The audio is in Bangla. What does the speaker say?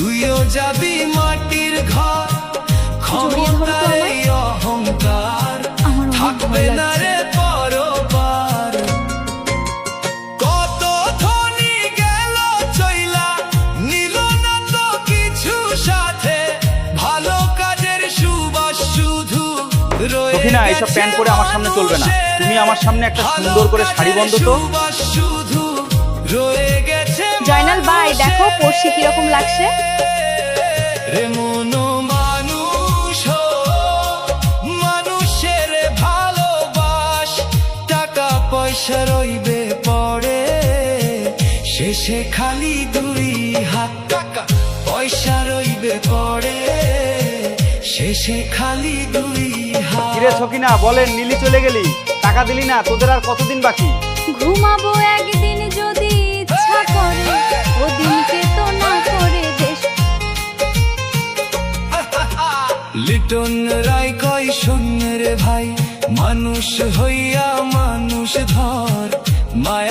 তুইও যাবি মাটির ঘর, ক্ষমতার এই অহংকার থাকবে না রে পরপার। কত ধনী গেল চইলা, নিল না তো কিছু সাথে, ভালো কাজের সুবাস শুধু রয়ে গেছে। সখিনা, এইসব প্যান্ট পরে আমার সামনে চলবে না। তুমি আমার সামনে একটা সুন্দর করে শাড়ি বন্ধ তো। শুধু রয়ে গেছে। জয়নাল ভাই দেখো পড়শি কিরকম লাগছে। রে মনো মানুষ হো, মানুষের ভালোবাস, টাকা পয়সা রইবে পড়ে, শেষে খালি দুই হাত। টাকা পয়সা রইবে পড়ে, শেষে খালি দুই হাত। কিরে সখিনা, বলেন নীলি চলে গেলি, টাকা দিলি না, তোদের আর কতদিন বাকি? ঘুমাবো একদিন যদি ইচ্ছা করে, ওদিনকে তো না করে দেশ। লিটন রায় কয় শূন্য রে ভাই, মানুষ হইয়া মানুষ ধর মায়া।